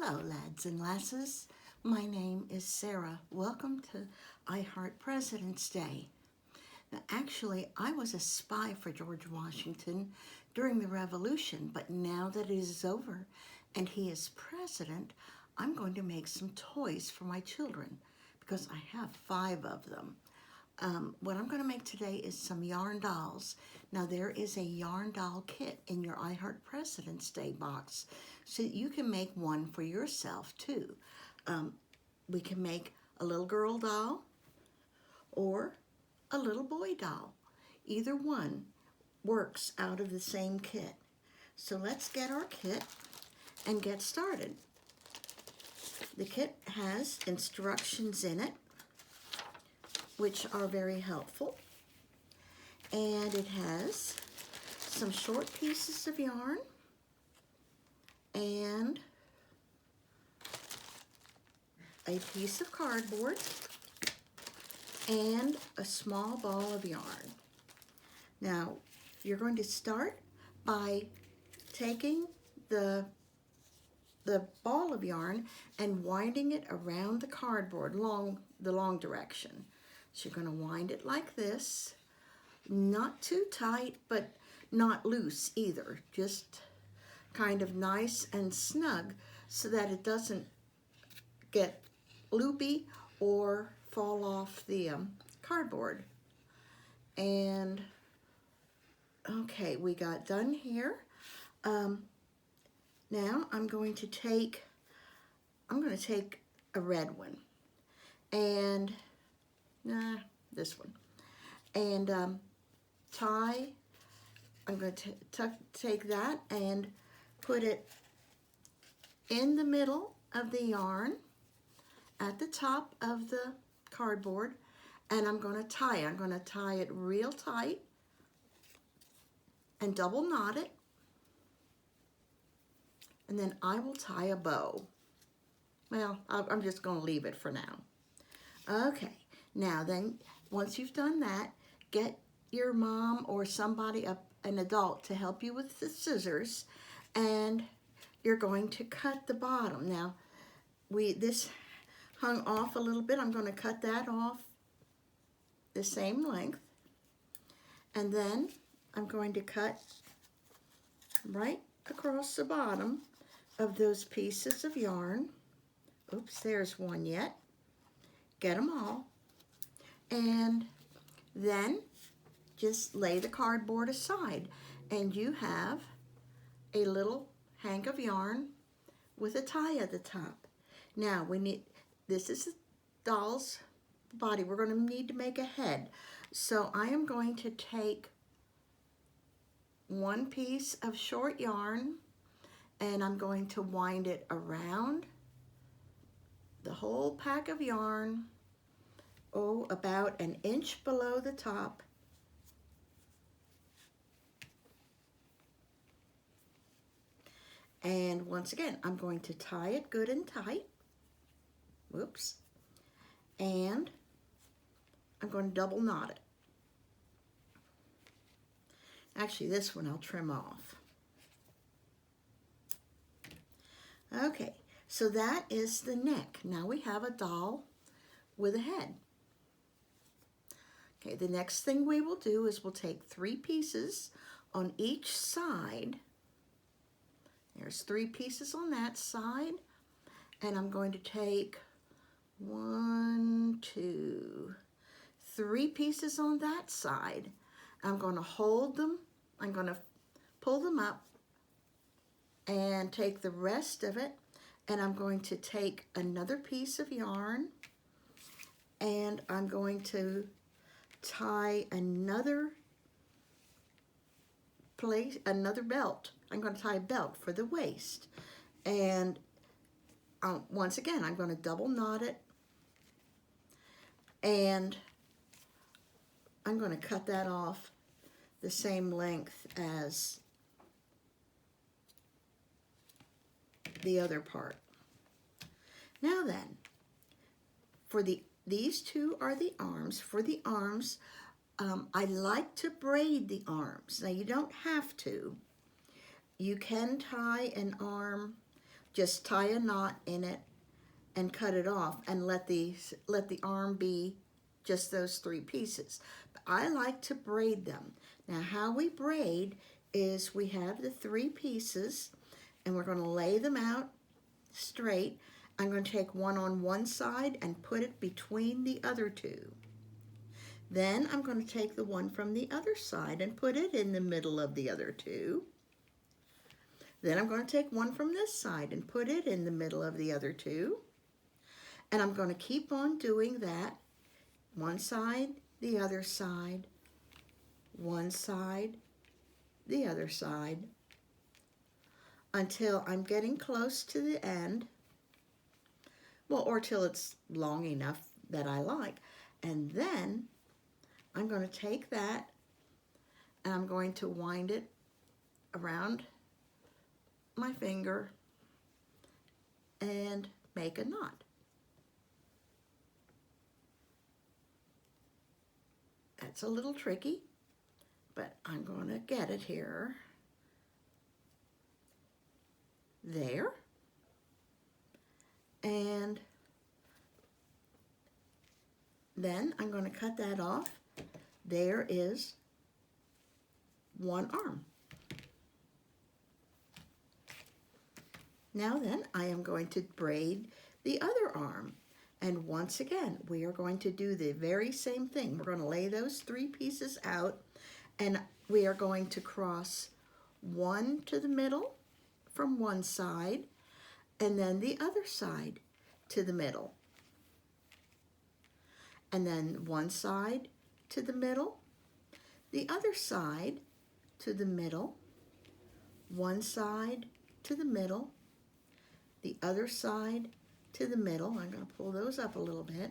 Hello, lads and lasses. My name is Sarah. Welcome to I Heart President's Day. Now, actually, I was a spy for George Washington during the Revolution, but now that it is over and he is president, I'm going to make some toys for my children because I have 5 of them. What I'm going to make today is some yarn dolls. Now there is a yarn doll kit in your I Heart President's Day box, so you can make one for yourself too. We can make a little girl doll or a little boy doll. Either one works out of the same kit. So let's get our kit and get started. The kit has instructions in it, which are very helpful. And it has some short pieces of yarn and a piece of cardboard and a small ball of yarn. Now, you're going to start by taking the ball of yarn and winding it around the cardboard the long direction. So you're going to wind it like this, not too tight, but not loose either. Just kind of nice and snug so that it doesn't get loopy or fall off the cardboard. And okay, we got done here. Now I'm going to take a red one and this one, and I'm going to take that and put it in the middle of the yarn at the top of the cardboard, and I'm going to tie it. I'm going to tie it real tight and double knot it, and then I will tie a bow. Well, I'm just going to leave it for now. Okay, now then, once you've done that, get your mom or somebody, an adult, to help you with the scissors, and you're going to cut the bottom. Now, this hung off a little bit. I'm going to cut that off the same length, and then I'm going to cut right across the bottom of those pieces of yarn. Oops, there's one yet. Get them all. And then just lay the cardboard aside, and you have a little hank of yarn with a tie at the top. Now this is the doll's body. We're going to need to make a head. So I am going to take one piece of short yarn, and I'm going to wind it around the whole pack of yarn, about an inch below the top. And once again, I'm going to tie it good and tight. Whoops. And I'm going to double knot it. Actually, this one I'll trim off. Okay, so that is the neck. Now we have a doll with a head. Okay, the next thing we will do is we'll take 3 pieces on each side. There's 3 pieces on that side, and I'm going to take 1, 2, 3 pieces on that side. I'm going to hold them. I'm going to pull them up and take the rest of it, and I'm going to take another piece of yarn, and I'm going to tie another belt. I'm going to tie a belt for the waist, and once again I'm going to double knot it, and I'm going to cut that off the same length as the other part. Now then, these two are the arms. For the arms, I like to braid the arms. Now you don't have to. You can tie an arm just tie a knot in it and cut it off and let the arm be just those 3 pieces. But I like to braid them. Now how we braid is we have the 3 pieces and we're going to lay them out straight. I'm going to take one on one side and put it between the other 2. Then I'm going to take the one from the other side and put it in the middle of the other 2. Then I'm going to take one from this side and put it in the middle of the other 2. And I'm going to keep on doing that. One side, the other side, one side, the other side, until I'm getting close to the end. Well, or till it's long enough that I like. And then I'm going to take that and I'm going to wind it around my finger and make a knot. That's a little tricky, but I'm going to get it here. There. And then I'm going to cut that off. There is one arm. Now then, I am going to braid the other arm. And once again, we are going to do the very same thing. We're going to lay those 3 pieces out, and we are going to cross one to the middle from one side, and then the other side to the middle. And then one side to the middle, the other side to the middle, one side to the middle, the other side to the middle. I'm going to pull those up a little bit.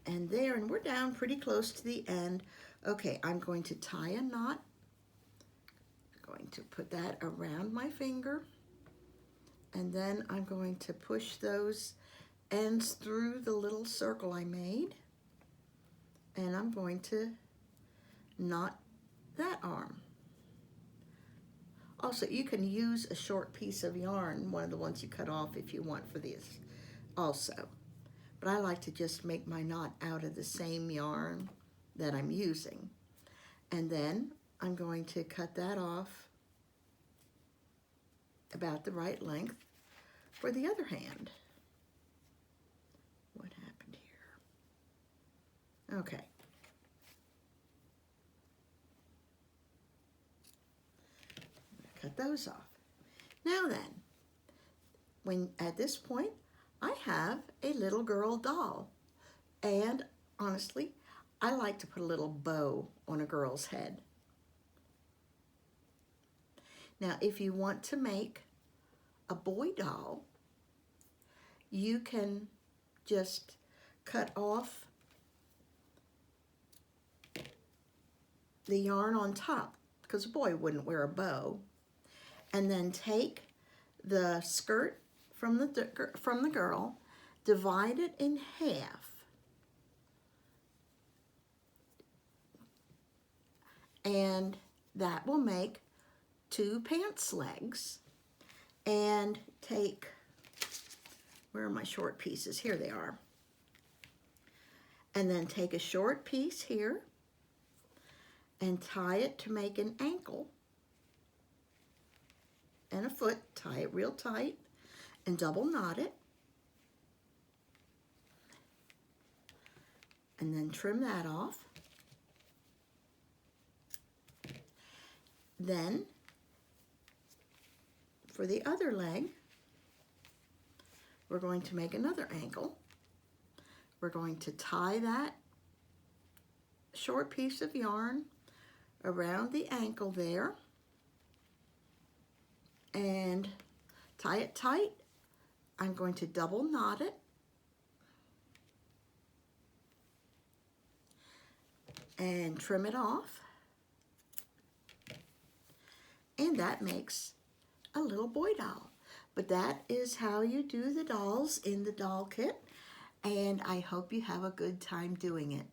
And there, and we're down pretty close to the end. Okay, I'm going to tie a knot. I'm going to put that around my finger. And then I'm going to push those ends through the little circle I made. And I'm going to knot that arm. Also, you can use a short piece of yarn, one of the ones you cut off if you want for this also. But I like to just make my knot out of the same yarn that I'm using. And then I'm going to cut that off about the right length for the other hand. What happened here? Okay. Cut those off. Now then, at this point, I have a little girl doll. And honestly, I like to put a little bow on a girl's head. Now, if you want to make a boy doll, you can just cut off the yarn on top, because a boy wouldn't wear a bow. And then take the skirt from the girl, divide it in half, and that will make 2 pants legs. And take, where are my short pieces? Here they are. And then take a short piece here and tie it to make an ankle and a foot. Tie it real tight and double knot it. And then trim that off. Then, for the other leg, we're going to make another ankle. We're going to tie that short piece of yarn around the ankle there and tie it tight. I'm going to double knot it and trim it off. And that makes a little boy doll. But that is how you do the dolls in the doll kit. And I hope you have a good time doing it.